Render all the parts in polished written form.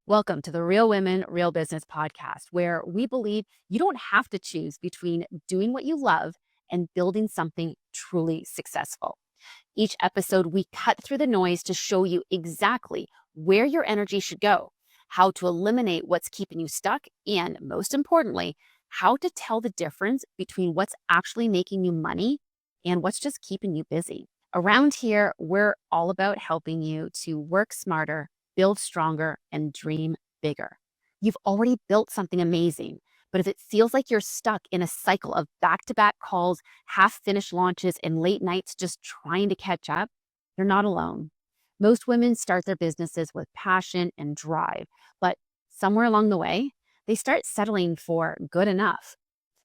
Welcome to the Real Women, Real Business podcast, where we believe you don't have to choose between doing what you love and building something truly successful. Each episode, we cut through the noise to show you exactly where your energy should go, how to eliminate what's keeping you stuck, and most importantly, how to tell the difference between what's actually making you money and what's just keeping you busy. Around here, we're all about helping you to work smarter, build stronger, and dream bigger. You've already built something amazing, but if it feels like you're stuck in a cycle of back to back calls, half finished launches, and late nights just trying to catch up, you're not alone. Most women start their businesses with passion and drive, but somewhere along the way, they start settling for good enough.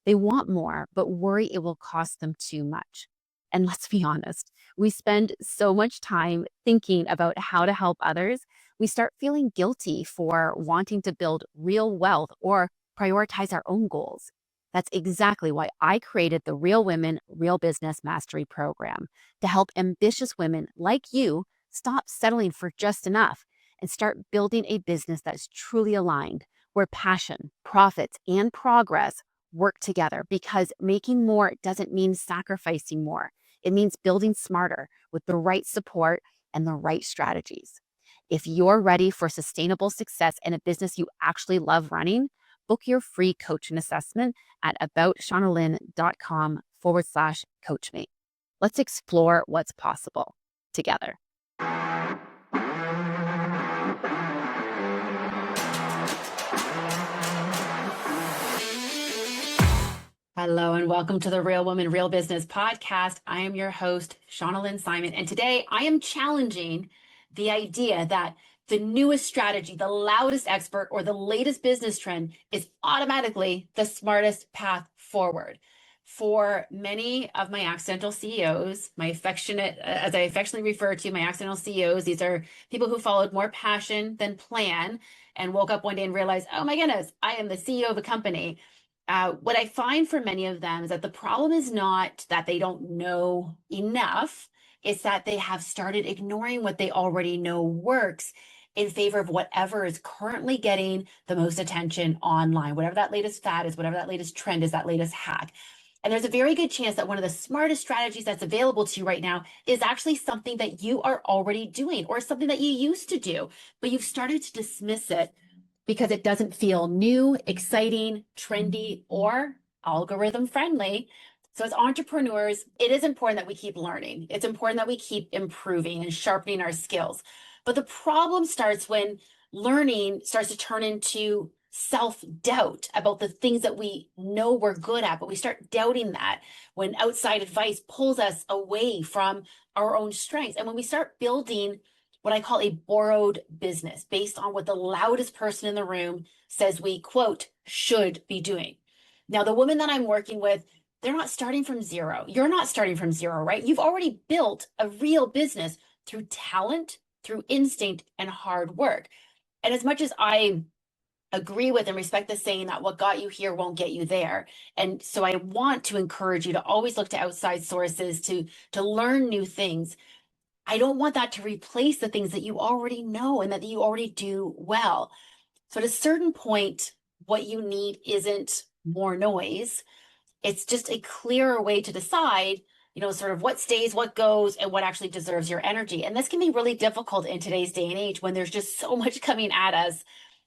They want more, but worry it will cost them too much. And let's be honest, we spend so much time thinking about how to help others, we start feeling guilty for wanting to build real wealth or prioritize our own goals. That's exactly why I created the Real Women, Real Business Mastery Program to help ambitious women like you stop settling for just enough and start building a business that's truly aligned, where passion, profits, and progress work together, because making more doesn't mean sacrificing more. It means building smarter with the right support and the right strategies. If you're ready for sustainable success in a business you actually love running, book your free coaching assessment at aboutShaunaLynn.com/coachmate. Let's explore what's possible together. Hello and welcome to the Real Woman, Real Business podcast. I am your host, Shauna Lynn Simon, and today I am challenging the idea that the newest strategy, the loudest expert, or the latest business trend is automatically the smartest path forward. For many of my accidental CEOs, as I affectionately refer to my accidental CEOs, these are people who followed more passion than plan and woke up one day and realized, oh my goodness, I am the CEO of a company. What I find for many of them is that the problem is not that they don't know enough, it's that they have started ignoring what they already know works in favor of whatever is currently getting the most attention online, whatever that latest fad is, whatever that latest trend is, that latest hack. And there's a very good chance that one of the smartest strategies that's available to you right now is actually something that you are already doing or something that you used to do, but you've started to dismiss it because it doesn't feel new, exciting, trendy, or algorithm friendly. So as entrepreneurs, it is important that we keep learning. It's important that we keep improving and sharpening our skills. But the problem starts when learning starts to turn into self-doubt about the things that we know we're good at, but we start doubting that when outside advice pulls us away from our own strengths. And when we start building what I call a borrowed business based on what the loudest person in the room says we, quote, should be doing. Now, the women that I'm working with, they're not starting from zero. You're not starting from zero, right? You've already built a real business through talent, through instinct, and hard work. And as much as I agree with and respect the saying that what got you here won't get you there. And so I want to encourage you to always look to outside sources to learn new things. I don't want that to replace the things that you already know and that you already do well. So at a certain point, what you need isn't more noise. It's just a clearer way to decide, sort of what stays, what goes, and what actually deserves your energy. And this can be really difficult in today's day and age when there's just so much coming at us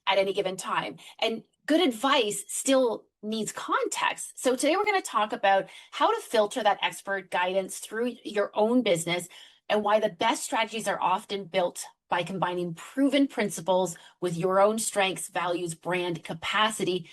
at any given time. And good advice still needs context. So today we're going to talk about how to filter that expert guidance through your own business and why the best strategies are often built by combining proven principles with your own strengths, values, brand, capacity,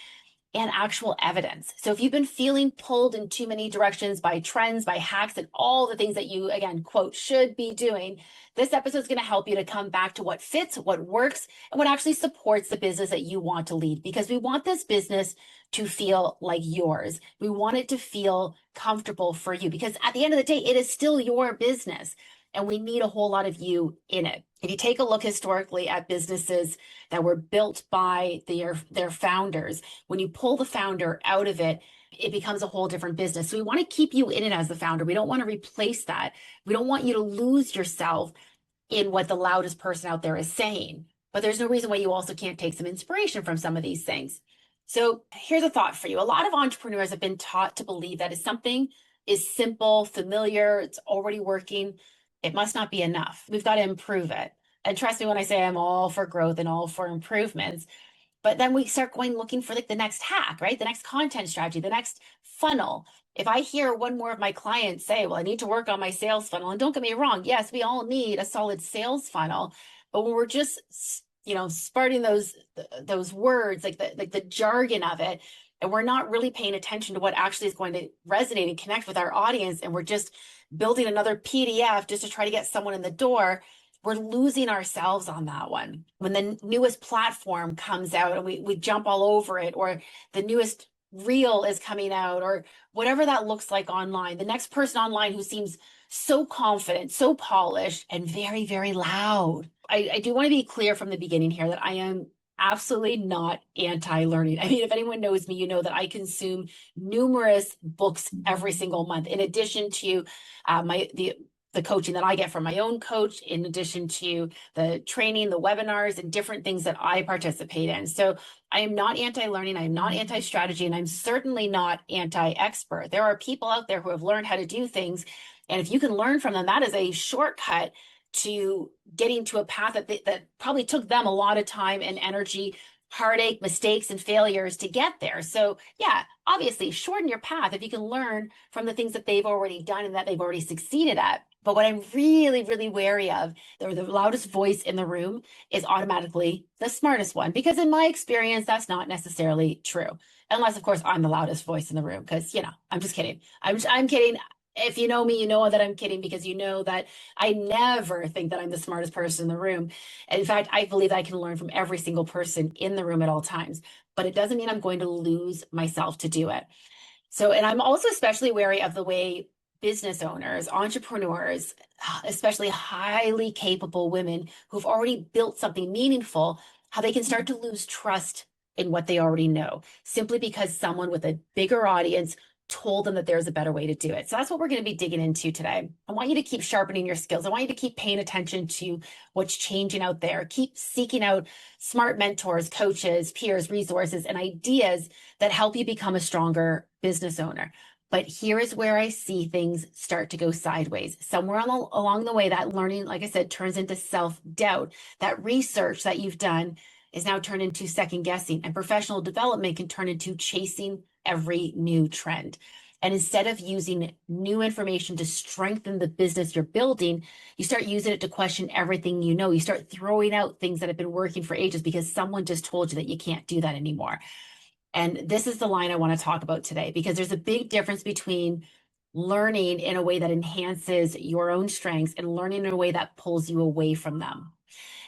and actual evidence. So if you've been feeling pulled in too many directions by trends, by hacks, and all the things that you, again, quote, should be doing, this episode is going to help you to come back to what fits, what works, and what actually supports the business that you want to lead, because we want this business to feel like yours. We want it to feel comfortable for you, because at the end of the day, it is still your business. And we need a whole lot of you in it. If you take a look historically at businesses that were built by their founders, when you pull the founder out of it, it becomes a whole different business. So we want to keep you in it as the founder. We don't want to replace that. We don't want you to lose yourself in what the loudest person out there is saying. but there's no reason why you also can't take some inspiration from some of these things. So here's a thought for you. A lot of entrepreneurs have been taught to believe that if something is simple, familiar, it's already working, it must not be enough. We've got to improve it. And trust me when I say I'm all for growth and all for improvements. But then we start going looking for like the next hack, right? The next content strategy, the next funnel. If I hear one more of my clients say, well, I need to work on my sales funnel, and don't get me wrong, yes, we all need a solid sales funnel, but when we're just, sparting those words, like the jargon of it, and we're not really paying attention to what actually is going to resonate and connect with our audience, and we're just building another PDF just to try to get someone in the door, we're losing ourselves on that one. When the newest platform comes out and we jump all over it, or the newest reel is coming out, or whatever that looks like online, the next person online who seems so confident, so polished, and very, very loud. I do want to be clear from the beginning here that I am absolutely not anti-learning. I mean, if anyone knows me, you know that I consume numerous books every single month, in addition to the coaching that I get from my own coach, in addition to the training, the webinars, and different things that I participate in. So I am not anti-learning, I am not anti-strategy, and I'm certainly not anti-expert. There are people out there who have learned how to do things, and if you can learn from them, that is a shortcut to getting to a path that probably took them a lot of time and energy, heartache, mistakes, and failures to get there. So yeah, obviously shorten your path if you can learn from the things that they've already done and that they've already succeeded at. But what I'm really, really wary of, or the loudest voice in the room, is automatically the smartest one. Because in my experience, that's not necessarily true. Unless, of course, I'm the loudest voice in the room. Because, I'm just kidding. I'm kidding. If you know me, you know that I'm kidding, because you know that I never think that I'm the smartest person in the room. In fact, I believe I can learn from every single person in the room at all times. But it doesn't mean I'm going to lose myself to do it. So, and I'm also especially wary of the way business owners, entrepreneurs, especially highly capable women who've already built something meaningful, how they can start to lose trust in what they already know, simply because someone with a bigger audience told them that there's a better way to do it. So that's what we're going to be digging into today. I want you to keep sharpening your skills. I want you to keep paying attention to what's changing out there. Keep seeking out smart mentors, coaches, peers, resources, and ideas that help you become a stronger business owner. But here is where I see things start to go sideways. Somewhere along the way, that learning, like I said, turns into self-doubt. That research that you've done is now turned into second guessing, and professional development can turn into chasing every new trend. And instead of using new information to strengthen the business you're building, you start using it to question everything you know. You start throwing out things that have been working for ages because someone just told you that you can't do that anymore. And this is the line I want to talk about today, because there's a big difference between learning in a way that enhances your own strengths and learning in a way that pulls you away from them.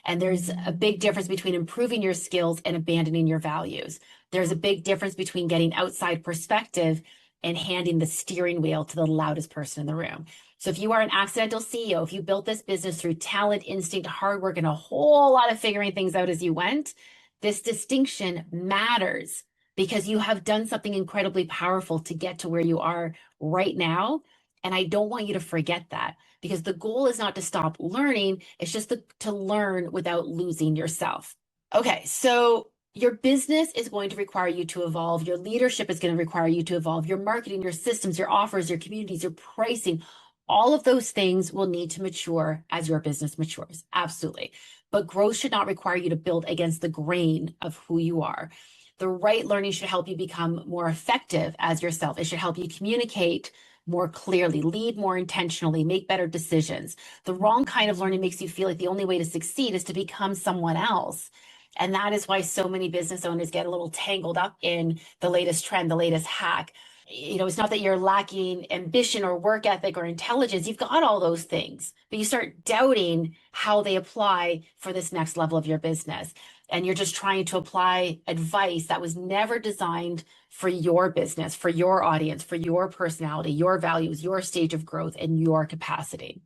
And there's a big difference between improving your skills and abandoning your values. There's a big difference between getting outside perspective and handing the steering wheel to the loudest person in the room. So if you are an accidental CEO, if you built this business through talent, instinct, hard work, and a whole lot of figuring things out as you went, this distinction matters, because you have done something incredibly powerful to get to where you are right now. And I don't want you to forget that, because the goal is not to stop learning. It's just to learn without losing yourself. Okay, so your business is going to require you to evolve. Your leadership is going to require you to evolve. Your marketing, your systems, your offers, your communities, your pricing, all of those things will need to mature as your business matures. Absolutely. But growth should not require you to build against the grain of who you are. The right learning should help you become more effective as yourself. It should help you communicate more clearly, lead more intentionally, make better decisions. The wrong kind of learning makes you feel like the only way to succeed is to become someone else. And that is why so many business owners get a little tangled up in the latest trend, the latest hack. It's not that you're lacking ambition or work ethic or intelligence. You've got all those things, but you start doubting how they apply for this next level of your business. And you're just trying to apply advice that was never designed for your business, for your audience, for your personality, your values, your stage of growth, and your capacity.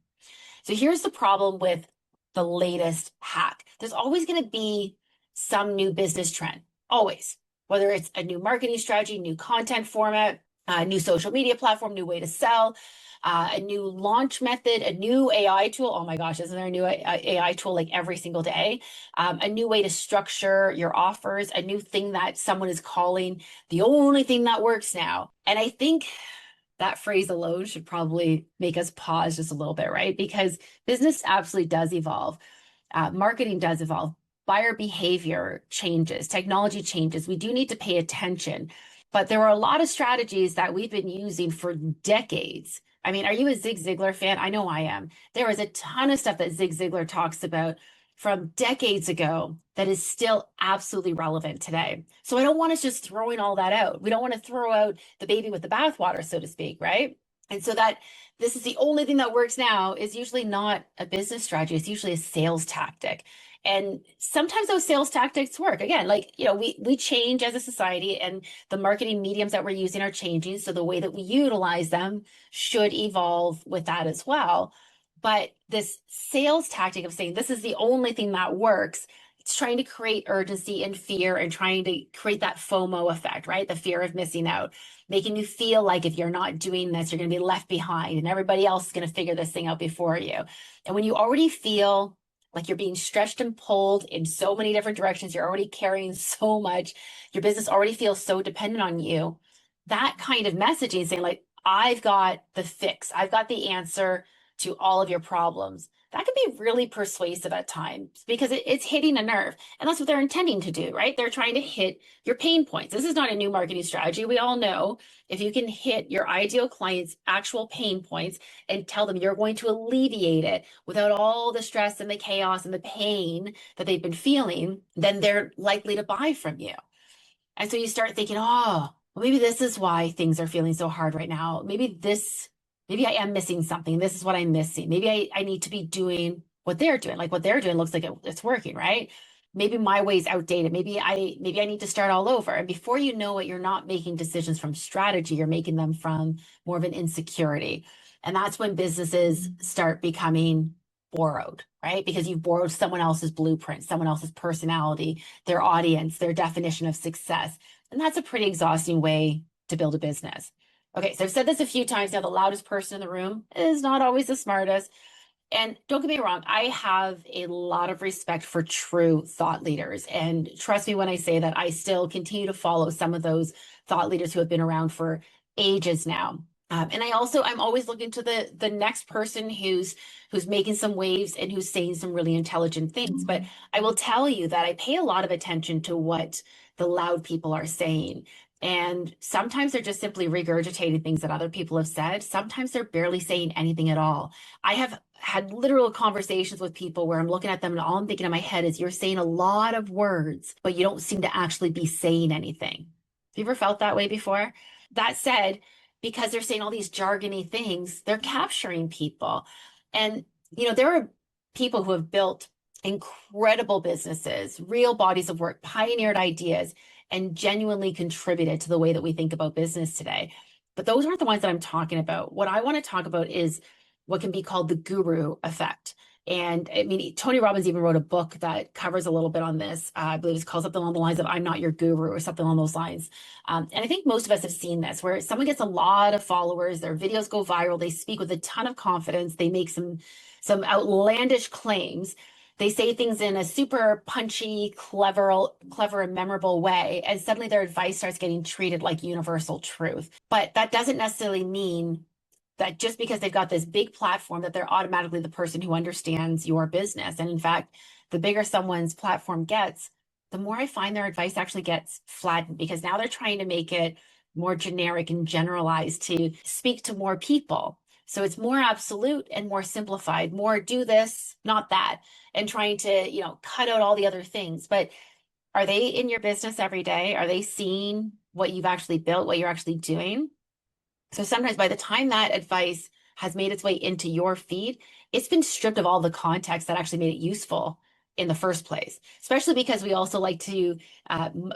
So here's the problem with the latest hack. There's always going to be some new business trend, always, whether it's a new marketing strategy, new content format, a new social media platform, new way to sell, a new launch method, a new AI tool. Oh my gosh, isn't there a new AI tool like every single day? A new way to structure your offers, a new thing that someone is calling the only thing that works now. And I think that phrase alone should probably make us pause just a little bit, right? Because business absolutely does evolve. Marketing does evolve. Buyer behavior changes, technology changes. We do need to pay attention. But there are a lot of strategies that we've been using for decades. I mean, are you a Zig Ziglar fan? I know I am. There is a ton of stuff that Zig Ziglar talks about from decades ago that is still absolutely relevant today. So I don't want us just throwing all that out. We don't want to throw out the baby with the bathwater, so to speak, right? And so that this is the only thing that works now is usually not a business strategy. It's usually a sales tactic. And sometimes those sales tactics work. Again, like, we change as a society and the marketing mediums that we're using are changing. So the way that we utilize them should evolve with that as well. But this sales tactic of saying this is the only thing that works, it's trying to create urgency and fear and trying to create that FOMO effect, right? The fear of missing out, making you feel like if you're not doing this, you're going to be left behind and everybody else is going to figure this thing out before you. And when you already feel like you're being stretched and pulled in so many different directions, you're already carrying so much, your business already feels so dependent on you, that kind of messaging saying like, I've got the fix, I've got the answer to all of your problems, that can be really persuasive at times because it's hitting a nerve. And that's what they're intending to do, right? They're trying to hit your pain points. This is not a new marketing strategy. We all know if you can hit your ideal client's actual pain points and tell them you're going to alleviate it without all the stress and the chaos and the pain that they've been feeling, then they're likely to buy from you. And so you start thinking, oh, well, maybe this is why things are feeling so hard right now. Maybe I am missing something. This is what I'm missing. Maybe I need to be doing what they're doing. Like what they're doing looks like it's working, right? Maybe my way is outdated. Maybe I need to start all over. And before you know it, you're not making decisions from strategy. You're making them from more of an insecurity. And that's when businesses start becoming borrowed, right? Because you've borrowed someone else's blueprint, someone else's personality, their audience, their definition of success. And that's a pretty exhausting way to build a business. Okay, so I've said this a few times now, the loudest person in the room is not always the smartest. And don't get me wrong, I have a lot of respect for true thought leaders. And trust me when I say that I still continue to follow some of those thought leaders who have been around for ages now. And I'm always looking to the next person who's making some waves and who's saying some really intelligent things. But I will tell you that I pay a lot of attention to what the loud people are saying. And sometimes they're just simply regurgitating things that other people have said. Sometimes they're barely saying anything at all. I have had literal conversations with people where I'm looking at them and all I'm thinking in my head is you're saying a lot of words, but you don't seem to actually be saying anything. Have you ever felt that way before? That said, because they're saying all these jargony things, they're capturing people. And, there are people who have built incredible businesses, real bodies of work, pioneered ideas, and genuinely contributed to the way that we think about business today. But those aren't the ones that I'm talking about. What I want to talk about is what can be called the guru effect. And I mean, Tony Robbins even wrote a book that covers a little bit on this. I believe it's called something along the lines of I'm Not Your Guru or something along those lines. And I think most of us have seen this where someone gets a lot of followers, their videos go viral, they speak with a ton of confidence, they make some outlandish claims. They say things in a super punchy, clever, and memorable way, and suddenly their advice starts getting treated like universal truth. But that doesn't necessarily mean that just because they've got this big platform that they're automatically the person who understands your business. And in fact, the bigger someone's platform gets, the more I find their advice actually gets flattened because now they're trying to make it more generic and generalized to speak to more people. So it's more absolute and more simplified, more do this, not that, and trying to, cut out all the other things. But are they in your business every day? Are they seeing what you've actually built, what you're actually doing? So sometimes by the time that advice has made its way into your feed, it's been stripped of all the context that actually made it useful in the first place, especially because we also like to,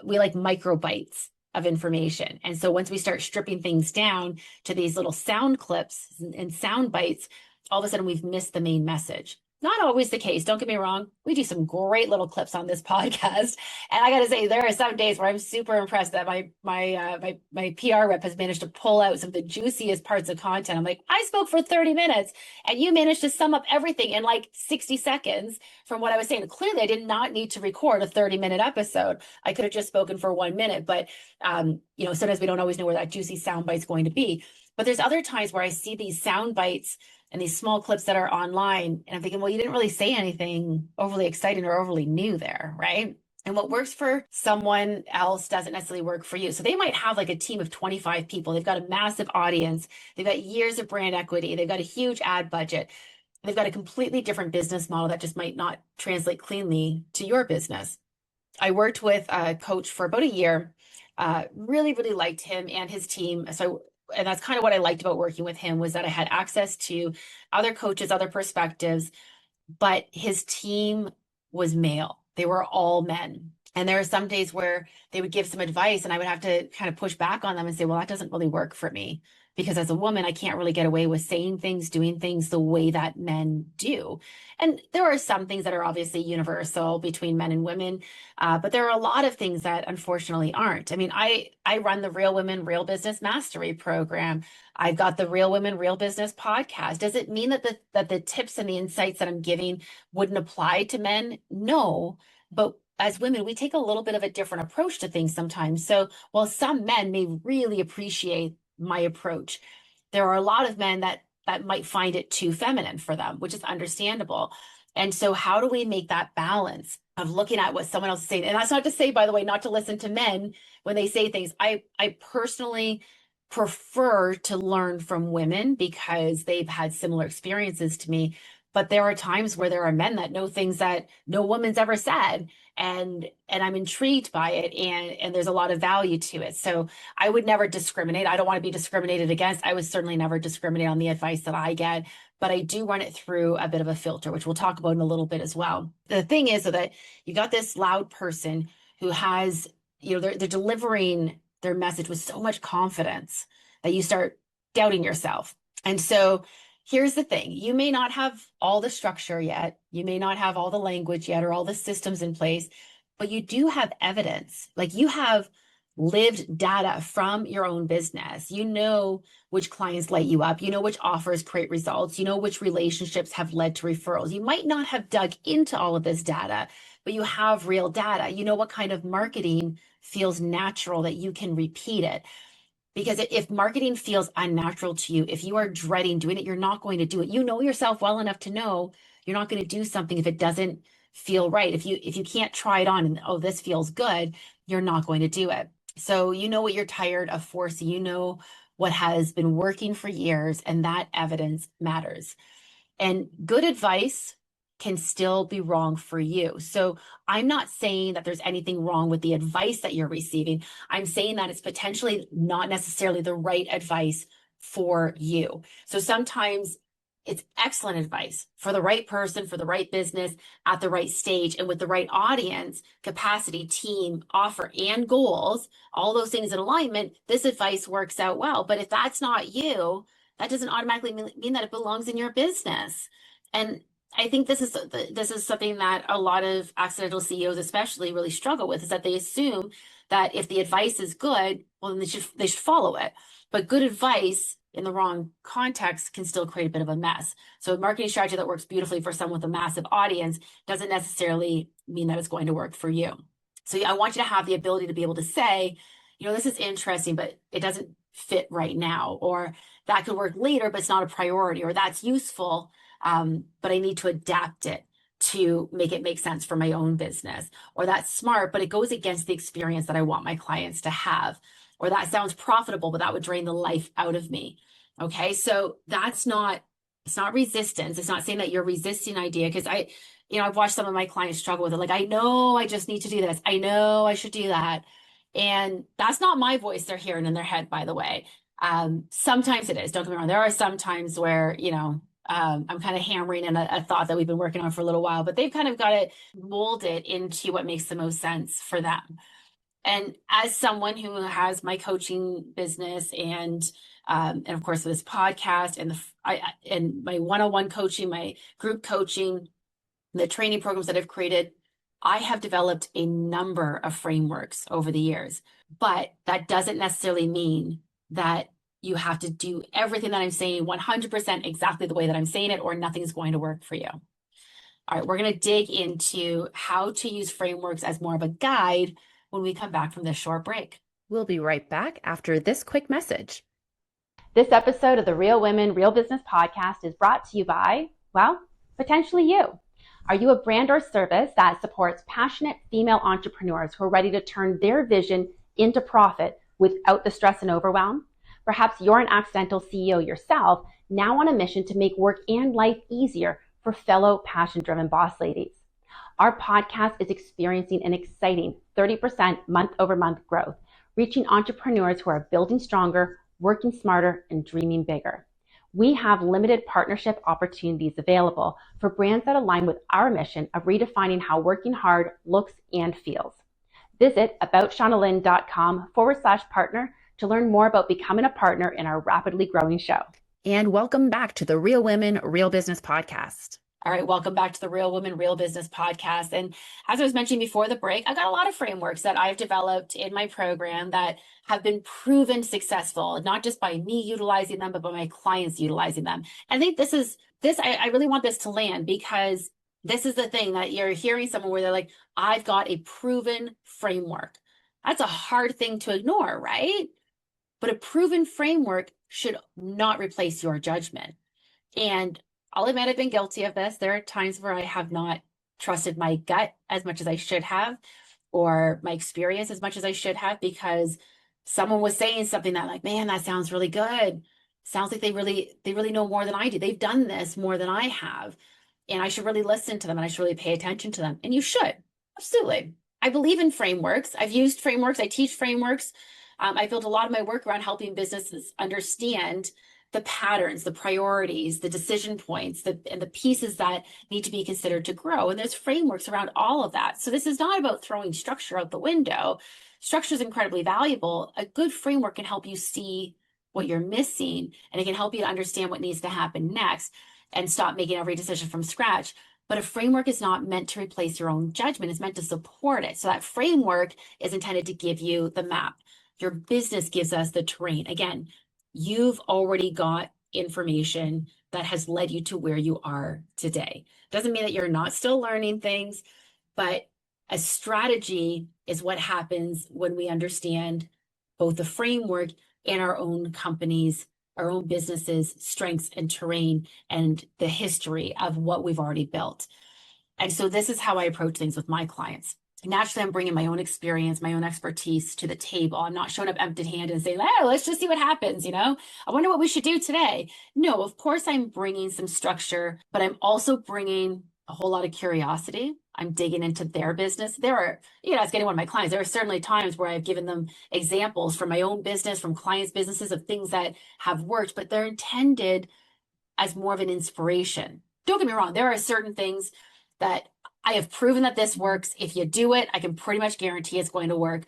we like microbytes of information. And so once we start stripping things down to these little sound clips and sound bites, all of a sudden we've missed the main message. Not always the case. Don't get me wrong. We do some great little clips on this podcast, and I got to say, there are some days where I'm super impressed that my PR rep has managed to pull out some of the juiciest parts of content. I'm like, I spoke for 30 minutes, and you managed to sum up everything in like 60 seconds from what I was saying. Clearly, I did not need to record a 30-minute episode. I could have just spoken for 1 minute, but sometimes we don't always know where that juicy sound bite's going to be. But there's other times where I see these sound bites and these small clips that are online. And I'm thinking, well, you didn't really say anything overly exciting or overly new there, right? And what works for someone else doesn't necessarily work for you. So they might have like a team of 25 people. They've got a massive audience. They've got years of brand equity. They've got a huge ad budget. They've got a completely different business model that just might not translate cleanly to your business. I worked with a coach for about a year. Really, really liked him and his team. And that's kind of what I liked about working with him, was that I had access to other coaches, other perspectives, but his team was male. They were all men. And there are some days where they would give some advice and I would have to kind of push back on them and say, well, that doesn't really work for me. Because as a woman, I can't really get away with saying things, doing things the way that men do. And there are some things that are obviously universal between men and women, but there are a lot of things that unfortunately aren't. I mean, I run the Real Women, Real Business Mastery program. I've got the Real Women, Real Business podcast. Does it mean that the tips and the insights that I'm giving wouldn't apply to men? No, but as women, we take a little bit of a different approach to things sometimes. So while some men may really appreciate my approach, there are a lot of men that might find it too feminine for them, which is understandable. And so how do we make that balance of looking at what someone else is saying? And that's not to say, by the way, not to listen to men when they say things. I personally prefer to learn from women because they've had similar experiences to me. But there are times where there are men that know things that no woman's ever said, and I'm intrigued by it, and there's a lot of value to it. So I would never discriminate. I don't want to be discriminated against. I would certainly never discriminate on the advice that I get, but I do run it through a bit of a filter, which we'll talk about in a little bit as well. The thing is that you got this loud person who has, they're delivering their message with so much confidence that you start doubting yourself. And so here's the thing. You may not have all the structure yet. You may not have all the language yet or all the systems in place, but you do have evidence. Like, you have lived data from your own business. You know which clients light you up. You know which offers create results. You know which relationships have led to referrals. You might not have dug into all of this data, but you have real data. You know what kind of marketing feels natural, that you can repeat it. Because if marketing feels unnatural to you, if you are dreading doing it, you're not going to do it. You know yourself well enough to know you're not going to do something if it doesn't feel right. If you can't try it on and, oh, this feels good, you're not going to do it. So you know what you're tired of forcing. You know what has been working for years, and that evidence matters. And good advice can still be wrong for you. So I'm not saying that there's anything wrong with the advice that you're receiving. I'm saying that it's potentially not necessarily the right advice for you. So sometimes it's excellent advice for the right person, for the right business, at the right stage, and with the right audience, capacity, team, offer, and goals, all those things in alignment. This advice works out well. But if that's not you, that doesn't automatically mean that it belongs in your business. And I think this is something that a lot of accidental CEOs especially really struggle with, is that they assume that if the advice is good, well, then they should follow it. But good advice in the wrong context can still create a bit of a mess. So a marketing strategy that works beautifully for someone with a massive audience doesn't necessarily mean that it's going to work for you. So I want you to have the ability to be able to say, this is interesting, but it doesn't fit right now, or that could work later, but it's not a priority, or that's useful, but I need to adapt it to make it make sense for my own business, or that's smart, but it goes against the experience that I want my clients to have, or that sounds profitable, but that would drain the life out of me. Okay. So it's not resistance. It's not saying that you're resisting idea. Cause I've watched some of my clients struggle with it. Like, I know I just need to do this. I know I should do that. And that's not my voice they're hearing in their head, by the way. Sometimes it is, don't get me wrong. There are some times where, I'm kind of hammering in a thought that we've been working on for a little while, but they've kind of got it molded into what makes the most sense for them. And as someone who has my coaching business and of course this podcast and my one-on-one coaching, my group coaching, the training programs that I've created, I have developed a number of frameworks over the years. But that doesn't necessarily mean that you have to do everything that I'm saying 100% exactly the way that I'm saying it, or nothing's going to work for you. All right, we're going to dig into how to use frameworks as more of a guide when we come back from this short break. We'll be right back after this quick message. This episode of the Real Women, Real Business podcast is brought to you by, well, potentially you. Are you a brand or service that supports passionate female entrepreneurs who are ready to turn their vision into profit without the stress and overwhelm? Perhaps you're an accidental CEO yourself, now on a mission to make work and life easier for fellow passion-driven boss ladies. Our podcast is experiencing an exciting 30% month-over-month growth, reaching entrepreneurs who are building stronger, working smarter, and dreaming bigger. We have limited partnership opportunities available for brands that align with our mission of redefining how working hard looks and feels. Visit aboutshaunalynn.com/partner to learn more about becoming a partner in our rapidly growing show. And welcome back to the Real Women, Real Business podcast. All right, welcome back to the Real Women, Real Business podcast. And as I was mentioning before the break, I've got a lot of frameworks that I've developed in my program that have been proven successful, not just by me utilizing them, but by my clients utilizing them. And I think I really want this to land, because this is the thing that you're hearing someone where they're like, I've got a proven framework. That's a hard thing to ignore, right? But a proven framework should not replace your judgment. And I'll admit I've been guilty of this. There are times where I have not trusted my gut as much as I should have, or my experience as much as I should have, because someone was saying something that, like, man, that sounds really good. Sounds like they really know more than I do. They've done this more than I have. And I should really listen to them, and I should really pay attention to them. And you should. Absolutely. I believe in frameworks. I've used frameworks. I teach frameworks. I built a lot of my work around helping businesses understand the patterns, the priorities, the decision points, and the pieces that need to be considered to grow. And there's frameworks around all of that. So this is not about throwing structure out the window. Structure is incredibly valuable. A good framework can help you see what you're missing, and it can help you understand what needs to happen next and stop making every decision from scratch. But a framework is not meant to replace your own judgment. It's meant to support it. So that framework is intended to give you the map. Your business gives us the terrain. Again, you've already got information that has led you to where you are today. Doesn't mean that you're not still learning things, but a strategy is what happens when we understand both the framework and our own companies, our own businesses, strengths and terrain, and the history of what we've already built. And so this is how I approach things with my clients. Naturally, I'm bringing my own experience, my own expertise to the table. I'm not showing up empty-handed and saying, oh, let's just see what happens, I wonder what we should do today. No, of course, I'm bringing some structure, but I'm also bringing a whole lot of curiosity. I'm digging into their business. There are, ask any one of my clients, there are certainly times where I've given them examples from my own business, from clients' businesses, of things that have worked, but they're intended as more of an inspiration. Don't get me wrong. There are certain things that I have proven that this works. If you do it, I can pretty much guarantee it's going to work.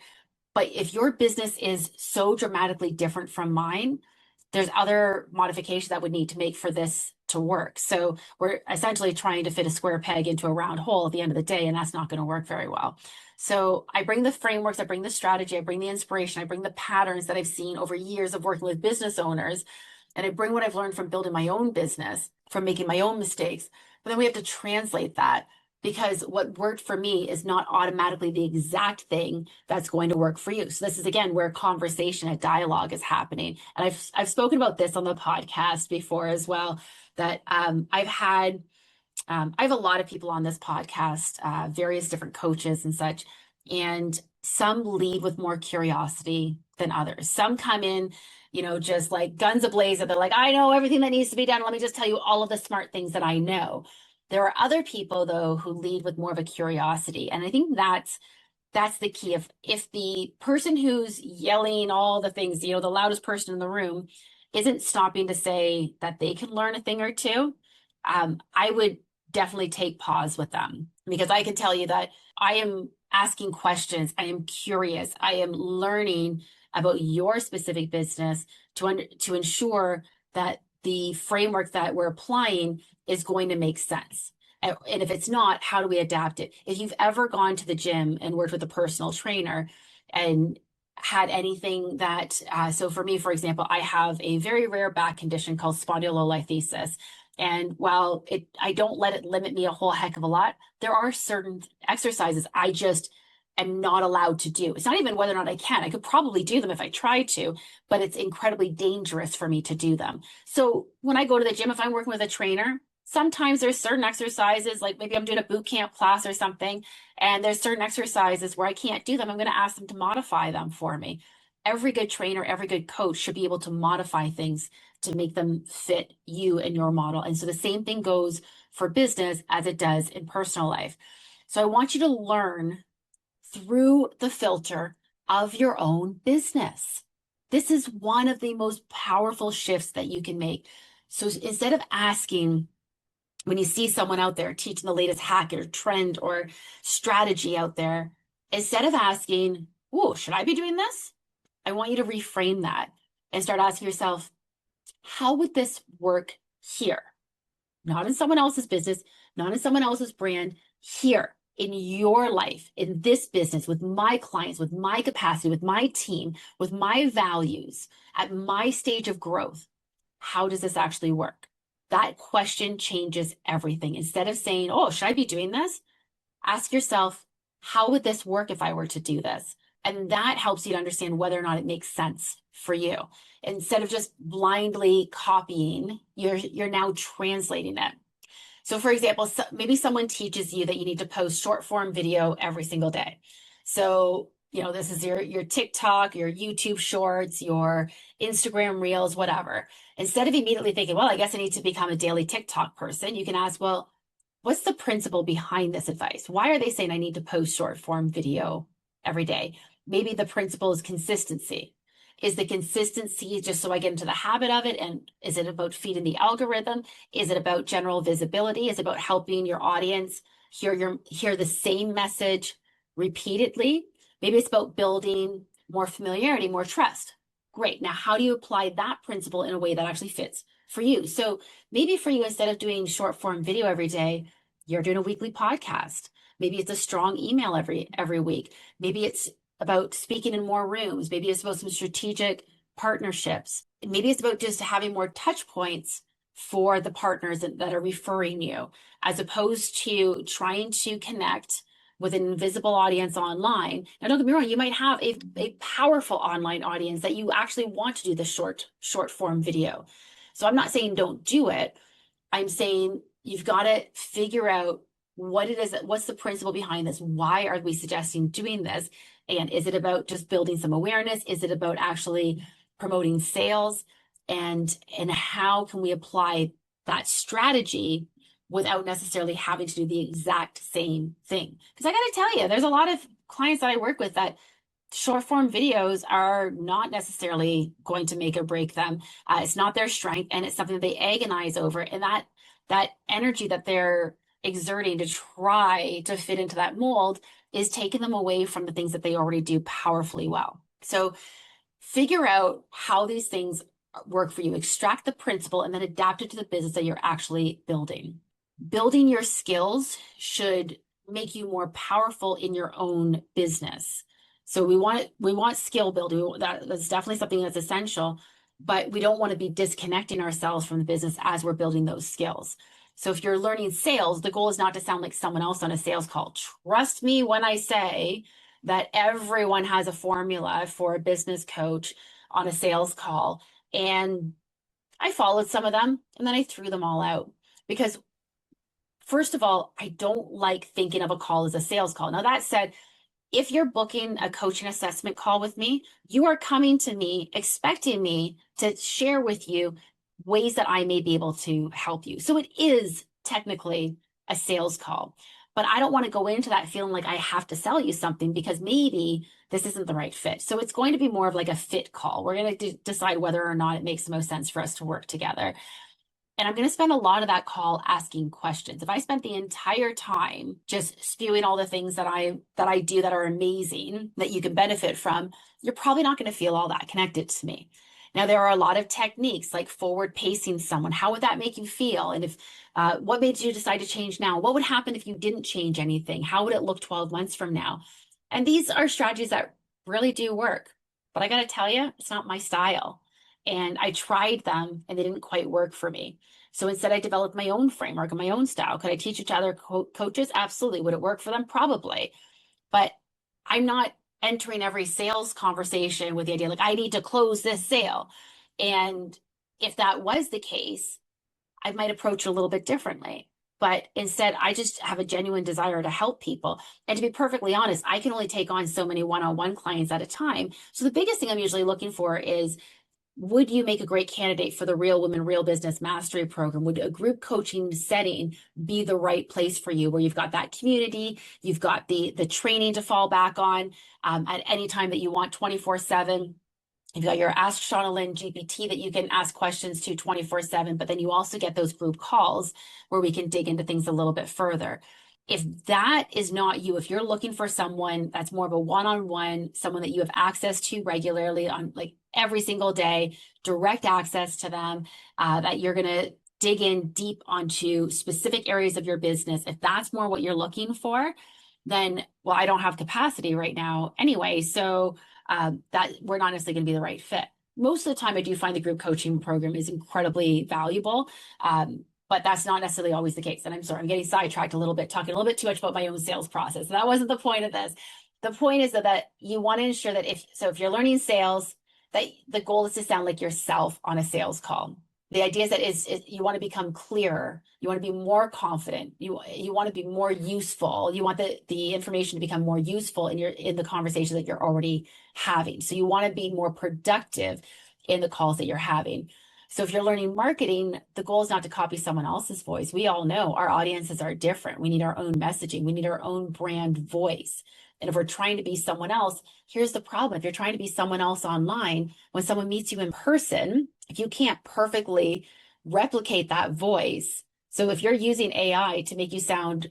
But if your business is so dramatically different from mine, there's other modifications that would need to make for this to work. So we're essentially trying to fit a square peg into a round hole at the end of the day, and that's not going to work very well. So I bring the frameworks, I bring the strategy, I bring the inspiration, I bring the patterns that I've seen over years of working with business owners, and I bring what I've learned from building my own business, from making my own mistakes. But then we have to translate that, because what worked for me is not automatically the exact thing that's going to work for you. So this is, again, where conversation and dialogue is happening. And I've spoken about this on the podcast before as well, that I have a lot of people on this podcast, various different coaches and such, and some lead with more curiosity than others. Some come in, just like guns ablaze, they're like, I know everything that needs to be done. Let me just tell you all of the smart things that I know. There are other people, though, who lead with more of a curiosity. And I think that's the key. If the person who's yelling all the things, the loudest person in the room, isn't stopping to say that they can learn a thing or two, I would definitely take pause with them, because I can tell you that I am asking questions. I am curious. I am learning about your specific business to ensure that the framework that we're applying is going to make sense. And if it's not, how do we adapt it? If you've ever gone to the gym and worked with a personal trainer and had anything that, so for me, for example, I have a very rare back condition called spondylolisthesis. And while I don't let it limit me a whole heck of a lot, there are certain exercises I just am not allowed to do. It's not even whether or not I can. I could probably do them if I tried to, but it's incredibly dangerous for me to do them. So when I go to the gym, if I'm working with a trainer, sometimes there's certain exercises, like maybe I'm doing a boot camp class or something, and there's certain exercises where I can't do them. I'm going to ask them to modify them for me. Every good trainer, every good coach should be able to modify things to make them fit you and your model. And so the same thing goes for business as it does in personal life. So I want you to learn through the filter of your own business. This is one of the most powerful shifts that you can make. So instead of asking, when you see someone out there teaching the latest hack or trend or strategy out there, instead of asking, oh, should I be doing this? I want you to reframe that and start asking yourself, how would this work here? Not in someone else's business, not in someone else's brand, here in your life, in this business, with my clients, with my capacity, with my team, with my values, at my stage of growth. How does this actually work? That question changes everything. Instead of saying, oh, should I be doing this? Ask yourself, how would this work if I were to do this? And that helps you to understand whether or not it makes sense for you. Instead of just blindly copying, you're now translating it. So for example, maybe someone teaches you that you need to post short form video every single day. So, this is your TikTok, your YouTube shorts, your Instagram reels, whatever. Instead of immediately thinking, well, I guess I need to become a daily TikTok person, you can ask, well, what's the principle behind this advice? Why are they saying I need to post short form video every day? Maybe the principle is consistency. Is the consistency just so I get into the habit of it? And is it about feeding the algorithm? Is it about general visibility? Is it about helping your audience hear the same message repeatedly? Maybe it's about building more familiarity, more trust. Great. Now, how do you apply that principle in a way that actually fits for you? So maybe for you, instead of doing short form video every day, you're doing a weekly podcast. Maybe it's a strong email every week. Maybe it's about speaking in more rooms. Maybe it's about some strategic partnerships. Maybe it's about just having more touch points for the partners that are referring you, as opposed to trying to connect with an invisible audience online. Now, don't get me wrong, you might have a powerful online audience that you actually want to do the short form video. So I'm not saying don't do it. I'm saying you've got to figure out what it is, what's the principle behind this? Why are we suggesting doing this? And is it about just building some awareness? Is it about actually promoting sales? And how can we apply that strategy without necessarily having to do the exact same thing? Because I got to tell you, there's a lot of clients that I work with that short form videos are not necessarily going to make or break them. It's not their strength, and it's something that they agonize over. And that energy that they're exerting to try to fit into that mold is taking them away from the things that they already do powerfully well. So figure out how these things work for you, extract the principle, and then adapt it to the business that you're actually building. Building your skills should make you more powerful in your own business. So we want skill building. That's definitely something that's essential, but we don't want to be disconnecting ourselves from the business as we're building those skills. So if you're learning sales, the goal is not to sound like someone else on a sales call. Trust me when I say that everyone has a formula for a business coach on a sales call. And I followed some of them and then I threw them all out because, first of all, I don't like thinking of a call as a sales call. Now, that said, if you're booking a coaching assessment call with me, you are coming to me expecting me to share with you ways that I may be able to help you. So it is technically a sales call, but I don't want to go into that feeling like I have to sell you something because maybe this isn't the right fit. So it's going to be more of like a fit call. We're going to decide whether or not it makes the most sense for us to work together. And I'm going to spend a lot of that call asking questions. If I spent the entire time just spewing all the things that I do that are amazing, that you can benefit from, you're probably not going to feel all that connected to me. Now, there are a lot of techniques like forward pacing someone. How would that make you feel? And if what made you decide to change now? What would happen if you didn't change anything? How would it look 12 months from now? And these are strategies that really do work. But I got to tell you, it's not my style. And I tried them and they didn't quite work for me. So instead, I developed my own framework and my own style. Could I teach it to other coaches? Absolutely. Would it work for them? Probably. But I'm not entering every sales conversation with the idea like, I need to close this sale. And if that was the case, I might approach it a little bit differently. But instead, I just have a genuine desire to help people. And to be perfectly honest, I can only take on so many one-on-one clients at a time. So the biggest thing I'm usually looking for is, would you make a great candidate for the Real Women, Real Business Mastery Program? Would a group coaching setting be the right place for you, where you've got that community, you've got the training to fall back on at any time that you want, 24/7? You've got your Ask Shauna Lynn GPT that you can ask questions to 24/7, but then you also get those group calls where we can dig into things a little bit further. If that is not you, if you're looking for someone that's more of a one-on-one, someone that you have access to regularly on like every single day, direct access to them, that you're going to dig in deep onto specific areas of your business, if that's more what you're looking for, then, well, I don't have capacity right now anyway. So that we're not necessarily going to be the right fit. Most of the time, I do find the group coaching program is incredibly valuable. But that's not necessarily always the case. And I'm sorry, I'm getting sidetracked a little bit, talking a little bit too much about my own sales process. That wasn't the point of this. The point is that you want to ensure that if you're learning sales, that the goal is to sound like yourself on a sales call. The idea is that is you want to become clearer. You want to be more confident. You want to be more useful. You want the information to become more useful in the conversation that you're already having. So you want to be more productive in the calls that you're having. So if you're learning marketing, the goal is not to copy someone else's voice. We all know our audiences are different. We need our own messaging. We need our own brand voice. And if we're trying to be someone else, here's the problem. If you're trying to be someone else online, when someone meets you in person, if you can't perfectly replicate that voice, so if you're using AI to make you sound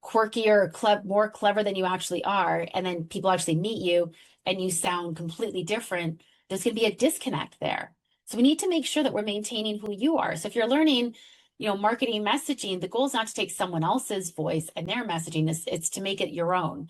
quirkier, more clever than you actually are, and then people actually meet you and you sound completely different, there's going to be a disconnect there. So we need to make sure that we're maintaining who you are. So if you're learning, marketing messaging, the goal is not to take someone else's voice and their messaging, it's to make it your own.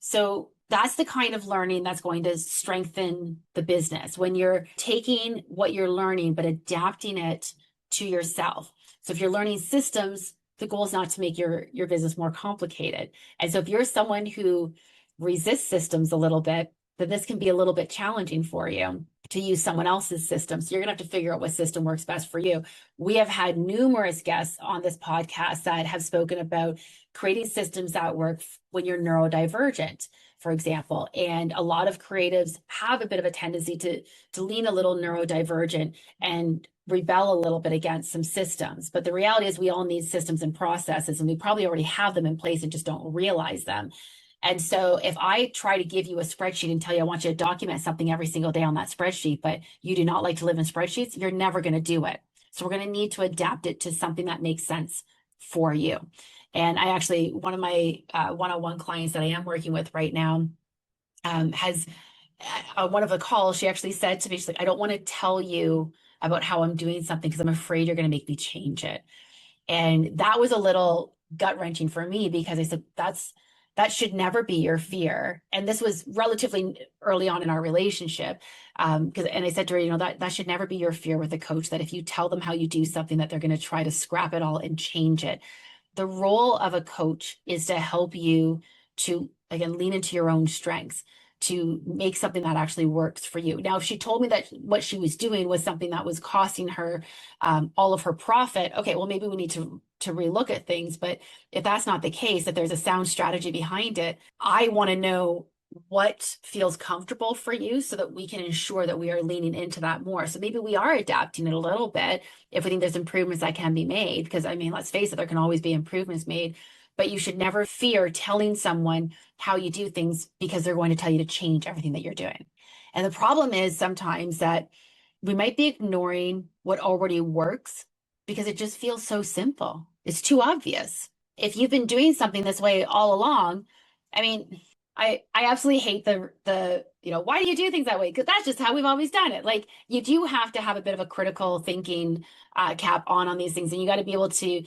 So that's the kind of learning that's going to strengthen the business, when you're taking what you're learning, but adapting it to yourself. So if you're learning systems, the goal is not to make your business more complicated. And so if you're someone who resists systems a little bit, then this can be a little bit challenging for you to use someone else's system. So you're going to have to figure out what system works best for you. We have had numerous guests on this podcast that have spoken about creating systems that work when you're neurodivergent, for example. And a lot of creatives have a bit of a tendency to lean a little neurodivergent and rebel a little bit against some systems. But the reality is we all need systems and processes, and we probably already have them in place and just don't realize them. And so if I try to give you a spreadsheet and tell you I want you to document something every single day on that spreadsheet, but you do not like to live in spreadsheets, you're never going to do it. So we're going to need to adapt it to something that makes sense for you. And I actually, one of my one-on-one clients that I am working with right now has one of the calls, she actually said to me, she's like, I don't want to tell you about how I'm doing something because I'm afraid you're going to make me change it. And that was a little gut-wrenching for me, because I said, that should never be your fear. And this was relatively early on in our relationship. And I said to her, that should never be your fear with a coach, that if you tell them how you do something, that they're going to try to scrap it all and change it. The role of a coach is to help you to, again, lean into your own strengths, to make something that actually works for you. Now, if she told me that what she was doing was something that was costing her all of her profit, okay, well, maybe we need to relook at things. But if that's not the case, that there's a sound strategy behind it, I want to know what feels comfortable for you so that we can ensure that we are leaning into that more. So maybe we are adapting it a little bit if we think there's improvements that can be made, because I mean, let's face it, there can always be improvements made. But you should never fear telling someone how you do things, because they're going to tell you to change everything that you're doing. And the problem is sometimes that we might be ignoring what already works because it just feels so simple. It's too obvious. If you've been doing something this way all along, I mean, I absolutely hate why do you do things that way? Because that's just how we've always done it. Like you do have to have a bit of a critical thinking cap on these things, and you got to be able to,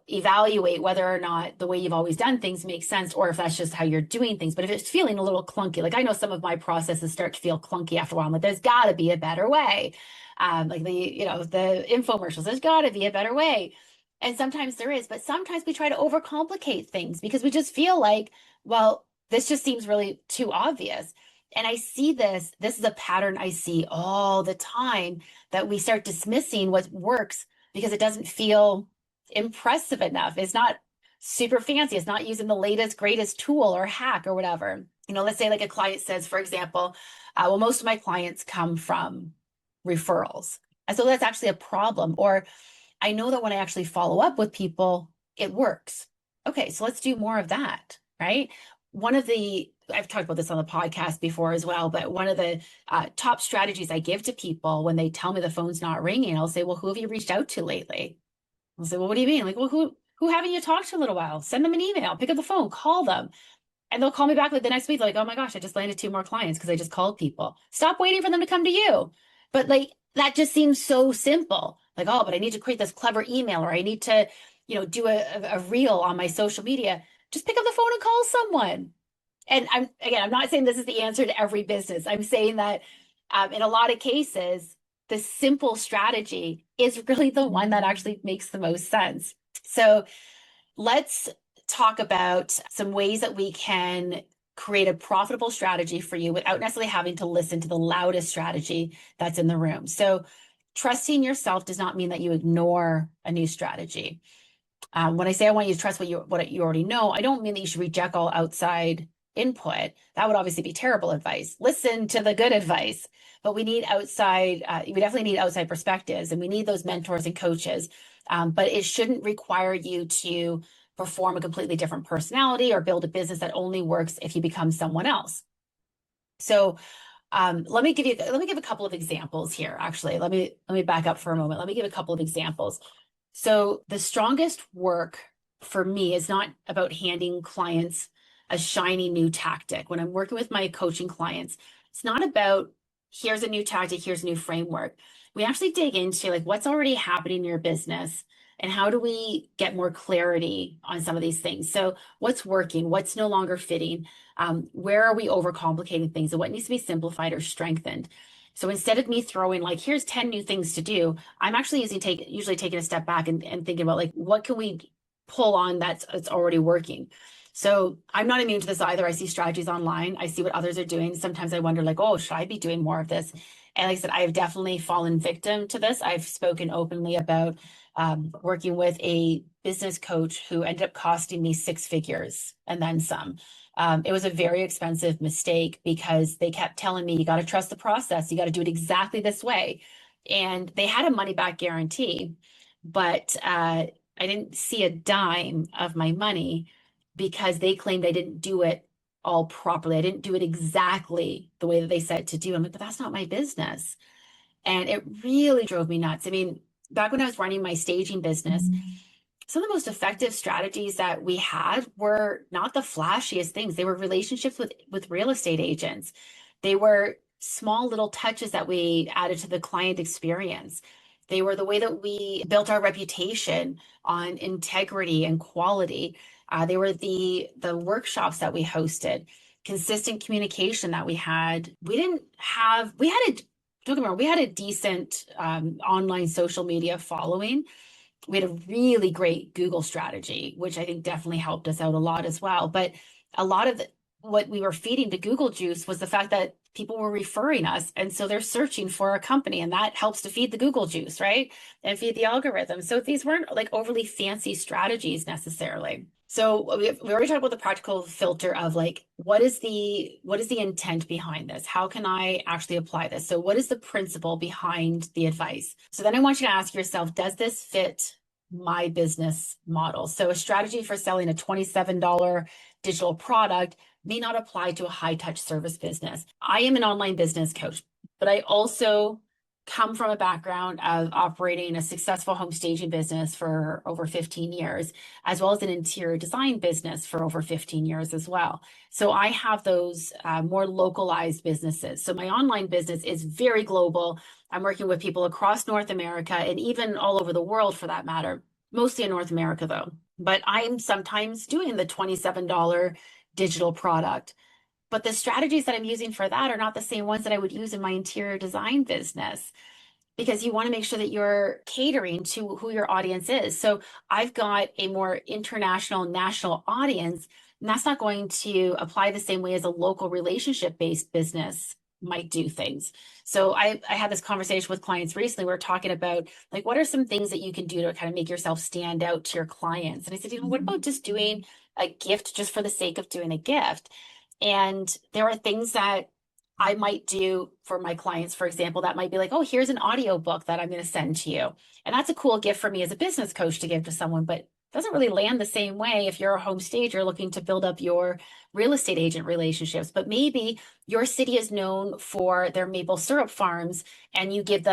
evaluate whether or not the way you've always done things makes sense, or if that's just how you're doing things. But if it's feeling a little clunky, like I know some of my processes start to feel clunky after a while, I'm like, there's got to be a better way. Like the infomercials, there's got to be a better way. And sometimes there is, but sometimes we try to overcomplicate things because we just feel like, well, this just seems really too obvious. And I see this is a pattern I see all the time, that we start dismissing what works because it doesn't feel impressive enough. It's not super fancy. It's not using the latest, greatest tool or hack or whatever. Let's say like a client says, for example, well, most of my clients come from referrals. And so that's actually a problem. Or I know that when I actually follow up with people, it works. Okay, so let's do more of that, right? I've talked about this on the podcast before as well, but one of the top strategies I give to people when they tell me the phone's not ringing, I'll say, well, who have you reached out to lately? I'll say, well, what do you mean? Like, well, who haven't you talked to in a little while? Send them an email, pick up the phone, call them. And they'll call me back like the next week, like, oh my gosh, I just landed 2 more clients because I just called people. Stop waiting for them to come to you. But like, that just seems so simple. Like, oh, but I need to create this clever email, or I need to, do a reel on my social media. Just pick up the phone and call someone. And I'm not saying this is the answer to every business. I'm saying that in a lot of cases, the simple strategy is really the one that actually makes the most sense. So let's talk about some ways that we can create a profitable strategy for you without necessarily having to listen to the loudest strategy that's in the room. So trusting yourself does not mean that you ignore a new strategy. When I say I want you to trust what you already know, I don't mean that you should reject all outside input. That would obviously be terrible advice. Listen to the good advice, but we definitely need outside perspectives, and we need those mentors and coaches. But it shouldn't require you to perform a completely different personality or build a business that only works if you become someone else. So let me give a couple of examples here. Actually, let me back up for a moment. Let me give a couple of examples. So the strongest work for me is not about handing clients a shiny new tactic. When I'm working with my coaching clients, it's not about here's a new tactic, here's a new framework. We actually dig into like what's already happening in your business and how do we get more clarity on some of these things. So what's working, what's no longer fitting, where are we overcomplicating things, and what needs to be simplified or strengthened. So instead of me throwing like, here's 10 new things to do, I'm actually usually taking a step back and thinking about like, what can we pull on that's already working. So I'm not immune to this either. I see strategies online. I see what others are doing. Sometimes I wonder like, oh, should I be doing more of this? And like I said, I've definitely fallen victim to this. I've spoken openly about working with a business coach who ended up costing me 6 figures and then some. It was a very expensive mistake because they kept telling me, you got to trust the process. You got to do it exactly this way. And they had a money back guarantee, but I didn't see a dime of my money because they claimed I didn't do it all properly. I didn't do it exactly the way that they said to do. I'm like, but that's not my business. And it really drove me nuts. I mean, back when I was running my staging business, some of the most effective strategies that we had were not the flashiest things. They were relationships with real estate agents. They were small little touches that we added to the client experience. They were the way that we built our reputation on integrity and quality. They were the workshops that we hosted, consistent communication that we had. Don't get me wrong, we had a decent online social media following. We had a really great Google strategy, which I think definitely helped us out a lot as well. But a lot of what we were feeding to Google Juice was the fact that people were referring us. And so they're searching for a company, and that helps to feed the Google Juice, right? And feed the algorithm. So these weren't like overly fancy strategies necessarily. So we already talked about the practical filter of like, what is the intent behind this? How can I actually apply this? So what is the principle behind the advice? So then I want you to ask yourself, does this fit my business model? So a strategy for selling a $27 digital product may not apply to a high touch service business. I am an online business coach, but I also come from a background of operating a successful home staging business for over 15 years, as well as an interior design business for over 15 years as well. So I have those more localized businesses. So my online business is very global. I'm working with people across North America and even all over the world for that matter, mostly in North America though. But I'm sometimes doing the $27 digital product. But the strategies that I'm using for that are not the same ones that I would use in my interior design business, because you want to make sure that you're catering to who your audience is. So I've got a more international, national audience, and that's not going to apply the same way as a local relationship-based business might do things. So I had this conversation with clients recently. We were talking about like, what are some things that you can do to kind of make yourself stand out to your clients? And I said, what about just doing a gift just for the sake of doing a gift? And there are things that I might do for my clients, for example, that might be like, oh, here's an audio book that I'm going to send to you. And that's a cool gift for me as a business coach to give to someone, but it doesn't really land the same way if you're a home stager looking to build up your real estate agent relationships. But maybe your city is known for their maple syrup farms and you gift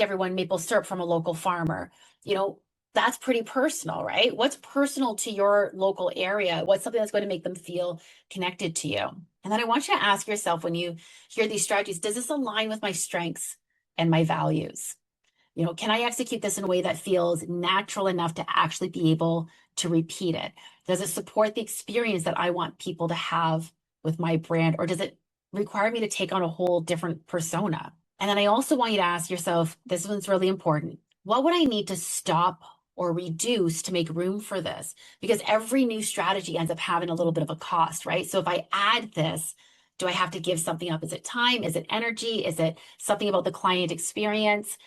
everyone maple syrup from a local farmer. That's pretty personal, right? What's personal to your local area? What's something that's going to make them feel connected to you? And then I want you to ask yourself, when you hear these strategies, does this align with my strengths and my values? Can I execute this in a way that feels natural enough to actually be able to repeat it? Does it support the experience that I want people to have with my brand? Or does it require me to take on a whole different persona? And then I also want you to ask yourself, this one's really important. What would I need to stop or reduce to make room for this? Because every new strategy ends up having a little bit of a cost, right? So if I add this, do I have to give something up? Is it time? Is it energy? Is it something about the client experience?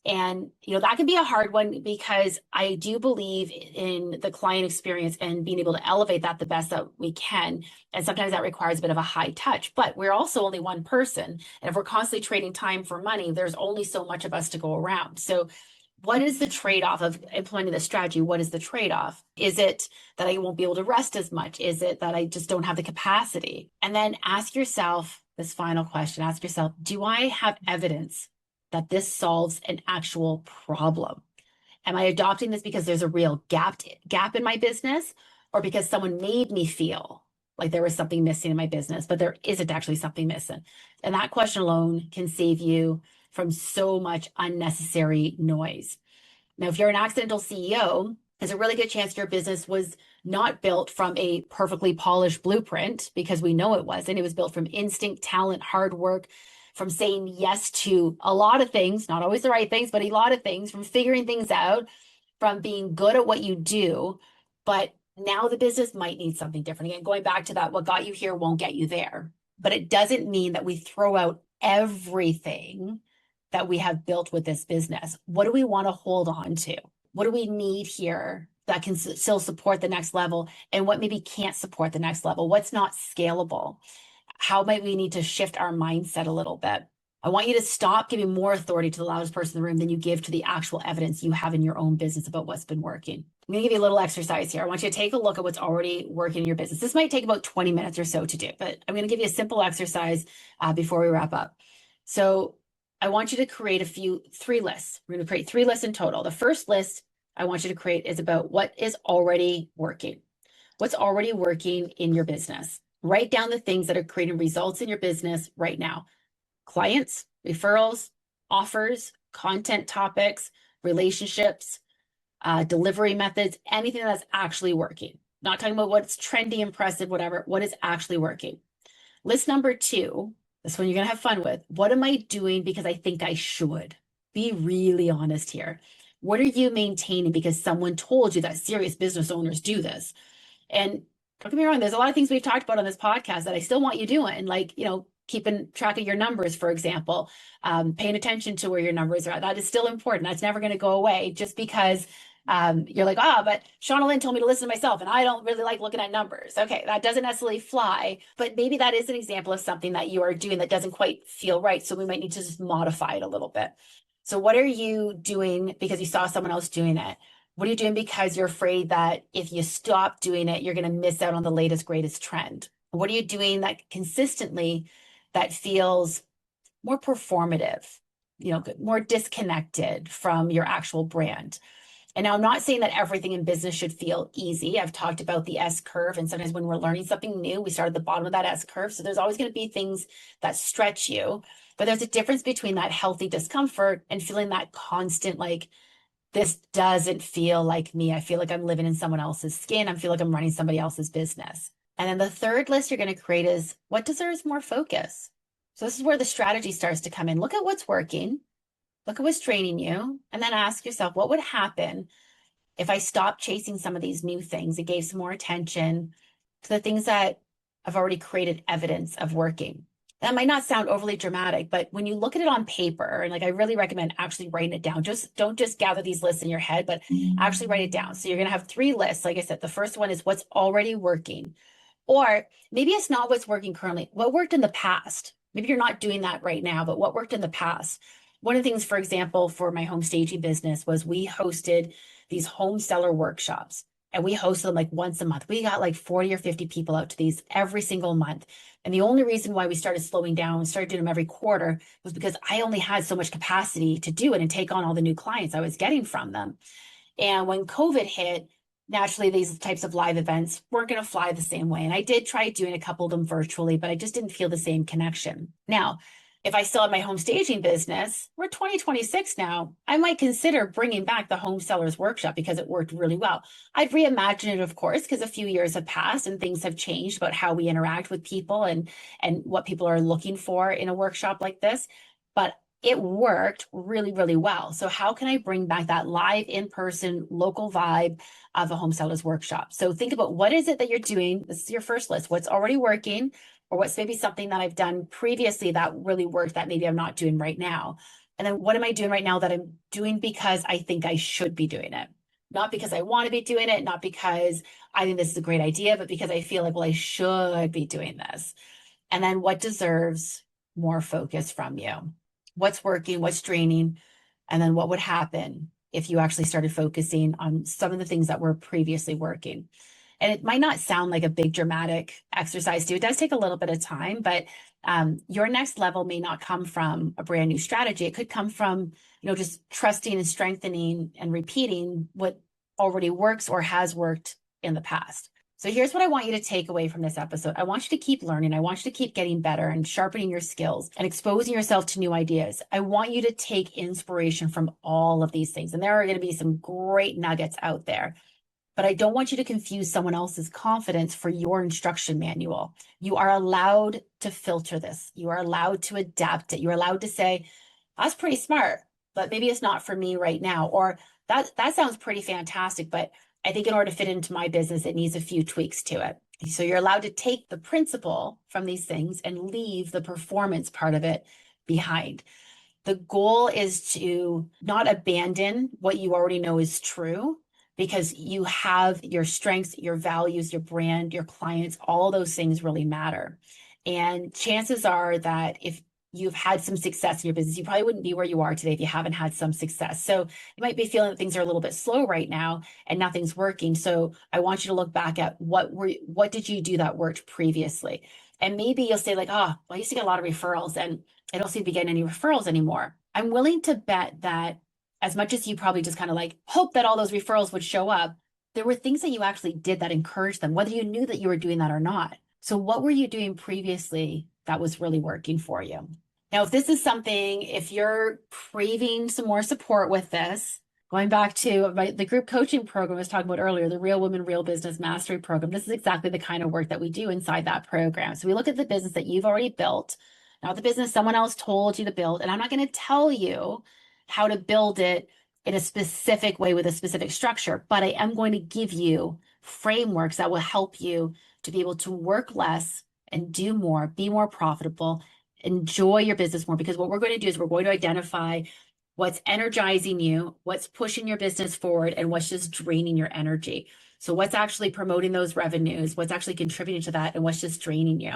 And, that can be a hard one, because I do believe in the client experience and being able to elevate that the best that we can. And sometimes that requires a bit of a high touch, but we're also only one person. And if we're constantly trading time for money, there's only so much of us to go around. So what is the trade-off of implementing the strategy? What is the trade-off? Is it that I won't be able to rest as much? Is it that I just don't have the capacity? And then ask yourself this final question. Ask yourself, do I have evidence that this solves an actual problem? Am I adopting this because there's a real gap in my business, or because someone made me feel like there was something missing in my business, but there isn't actually something missing? And that question alone can save you from so much unnecessary noise. Now, if you're an accidental CEO, there's a really good chance your business was not built from a perfectly polished blueprint, because we know it wasn't. It was built from instinct, talent, hard work, from saying yes to a lot of things, not always the right things, but a lot of things, from figuring things out, from being good at what you do. But now the business might need something different. Again, going back to that, what got you here won't get you there. But it doesn't mean that we throw out everything that we have built with this business. What do we want to hold on to? What do we need here that can still support the next level, and what maybe can't support the next level? What's not scalable? How might we need to shift our mindset a little bit? I want you to stop giving more authority to the loudest person in the room than you give to the actual evidence you have in your own business about what's been working. I'm going to give you a little exercise here. I want you to take a look at what's already working in your business. This might take about 20 minutes or so to do, but I'm going to give you a simple exercise before we wrap up. So I want you to create three lists. We're going to create 3 lists in total. The first list I want you to create is about what is already working. What's already working in your business? Write down the things that are creating results in your business right now. Clients, referrals, offers, content topics, relationships, delivery methods, anything that's actually working. Not talking about what's trendy, impressive, whatever, what is actually working. List number 2, this one you're going to have fun with. What am I doing because I think I should? Be really honest here. What are you maintaining because someone told you that serious business owners do this? And don't get me wrong, there's a lot of things we've talked about on this podcast that I still want you doing, like, keeping track of your numbers, for example, paying attention to where your numbers are. That is still important. That's never going to go away just because you're like, but Shauna Lynn told me to listen to myself and I don't really like looking at numbers. Okay, that doesn't necessarily fly, but maybe that is an example of something that you are doing that doesn't quite feel right. So we might need to just modify it a little bit. So what are you doing because you saw someone else doing it? What are you doing because you're afraid that if you stop doing it, you're going to miss out on the latest, greatest trend? What are you doing that consistently that feels more performative? more disconnected from your actual brand. And now I'm not saying that everything in business should feel easy. I've talked about the S curve, and sometimes when we're learning something new, we start at the bottom of that S curve. So there's always going to be things that stretch you, but there's a difference between that healthy discomfort and feeling that constant, like, this doesn't feel like me. I feel like I'm living in someone else's skin. I feel like I'm running somebody else's business. And then the third list you're going to create is what deserves more focus. So this is where the strategy starts to come in. Look at what's working. Look at what's draining you. And then ask yourself, what would happen if I stopped chasing some of these new things and gave some more attention to the things that have already created evidence of working? That might not sound overly dramatic, but when you look at it on paper, and like I really recommend actually writing it down. Just don't just gather these lists in your head, but actually write it down. So you're going to have 3 lists. Like I said, the first one is what's already working. Or maybe it's not what's working currently. What worked in the past? Maybe you're not doing that right now, but what worked in the past? One of the things, for example, for my home staging business was we hosted these home seller workshops, and we hosted them like once a month. We got like 40 or 50 people out to these every single month. And the only reason why we started slowing down and started doing them every quarter was because I only had so much capacity to do it and take on all the new clients I was getting from them. And when COVID hit, naturally, these types of live events weren't going to fly the same way. And I did try doing a couple of them virtually, but I just didn't feel the same connection. Now, if I still have my home staging business, we're 2026 now, I might consider bringing back the home sellers workshop because it worked really well. I'd reimagine it, of course, because a few years have passed and things have changed about how we interact with people and what people are looking for in a workshop like this. But it worked really, really well. So how can I bring back that live, in-person, local vibe of a home sellers workshop? So think about, what is it that you're doing? This is your first list. What's already working? Or what's maybe something that I've done previously that really worked that maybe I'm not doing right now? And then what am I doing right now that I'm doing because I think I should be doing it? Not because I want to be doing it, not because I think this is a great idea, but because I feel like, well, I should be doing this. And then what deserves more focus from you? What's working, what's draining, and then what would happen if you actually started focusing on some of the things that were previously working. And it might not sound like a big dramatic exercise too. It does take a little bit of time, but your next level may not come from a brand new strategy. It could come from, just trusting and strengthening and repeating what already works or has worked in the past. So here's what I want you to take away from this episode. I want you to keep learning. I want you to keep getting better and sharpening your skills and exposing yourself to new ideas. I want you to take inspiration from all of these things. And there are going to be some great nuggets out there. But I don't want you to confuse someone else's confidence for your instruction manual. You are allowed to filter this. You are allowed to adapt it. You're allowed to say, that's pretty smart, but maybe it's not for me right now. Or that sounds pretty fantastic, but I think in order to fit into my business, it needs a few tweaks to it. So you're allowed to take the principle from these things and leave the performance part of it behind. The goal is to not abandon what you already know is true, because you have your strengths, your values, your brand, your clients, all those things really matter. And chances are that if you've had some success in your business, you probably wouldn't be where you are today if you haven't had some success. So you might be feeling that things are a little bit slow right now and nothing's working. So I want you to look back at what did you do that worked previously? And maybe you'll say like, oh, well, I used to get a lot of referrals and I don't seem to be getting any referrals anymore. I'm willing to bet that as much as you probably just kind of like hope that all those referrals would show up, there were things that you actually did that encouraged them, whether you knew that you were doing that or not. So what were you doing previously that was really working for you? Now, if this is something, if you're craving some more support with this, going back to the group coaching program I was talking about earlier, the Real Women, Real Business Mastery Program, this is exactly the kind of work that we do inside that program. So we look at the business that you've already built, not the business someone else told you to build. And I'm not going to tell you how to build it in a specific way with a specific structure, but I am going to give you frameworks that will help you to be able to work less and do more, be more profitable, enjoy your business more. Because what we're going to do is we're going to identify what's energizing you, what's pushing your business forward, and what's just draining your energy. So what's actually promoting those revenues, what's actually contributing to that, and what's just draining you.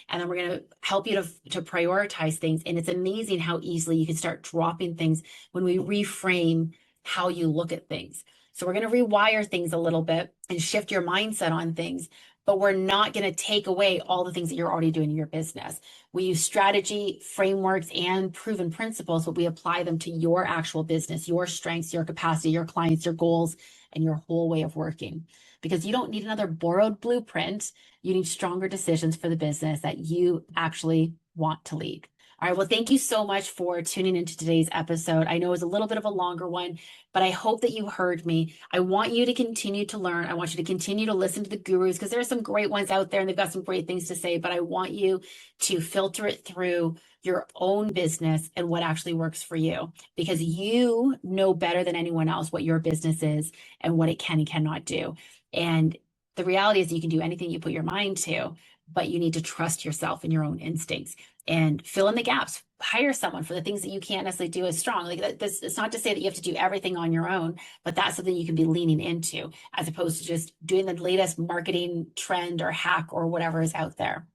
And then we're going to help you to prioritize things. And it's amazing how easily you can start dropping things when we reframe how you look at things. So we're going to rewire things a little bit and shift your mindset on things. but we're not going to take away all the things that you're already doing in your business. We use strategy, frameworks, and proven principles, but we apply them to your actual business, your strengths, your capacity, your clients, your goals, and your whole way of working. Because you don't need another borrowed blueprint. You need stronger decisions for the business that you actually want to lead. All right. Well, thank you so much for tuning into today's episode. I know it was a little bit of a longer one, but I hope that you heard me. I want you to continue to learn. I want you to continue to listen to the gurus because there are some great ones out there and they've got some great things to say, but I want you to filter it through your own business and what actually works for you, because you know better than anyone else what your business is and what it can and cannot do. And the reality is you can do anything you put your mind to, but you need to trust yourself and your own instincts and fill in the gaps. Hire someone for the things that you can't necessarily do as strong. Like this, it's not to say that you have to do everything on your own, but that's something you can be leaning into as opposed to just doing the latest marketing trend or hack or whatever is out there.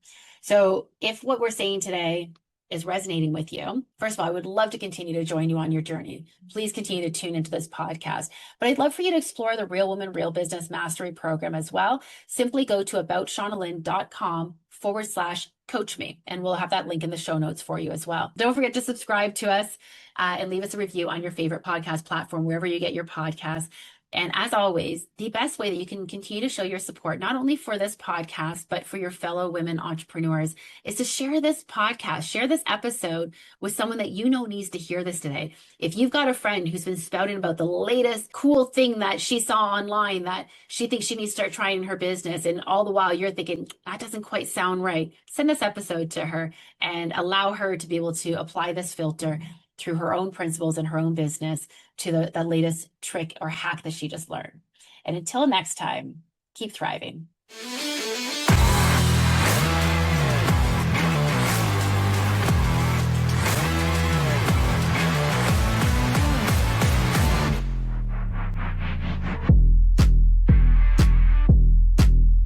So if what we're saying today is resonating with you, first of all, I would love to continue to join you on your journey. Please continue to tune into this podcast. But I'd love for you to explore the Real Woman, Real Business Mastery Program as well. Simply go to aboutshaunalynn.com/coach me, and we'll have that link in the show notes for you as well. Don't forget to subscribe to us and leave us a review on your favorite podcast platform, wherever you get your podcasts. And as always, the best way that you can continue to show your support, not only for this podcast, but for your fellow women entrepreneurs, is to share this podcast, share this episode with someone that you know needs to hear this today. If you've got a friend who's been spouting about the latest cool thing that she saw online that she thinks she needs to start trying in her business, and all the while you're thinking, that doesn't quite sound right, send this episode to her and allow her to be able to apply this filter through her own principles and her own business to the latest trick or hack that she just learned. And until next time, keep thriving.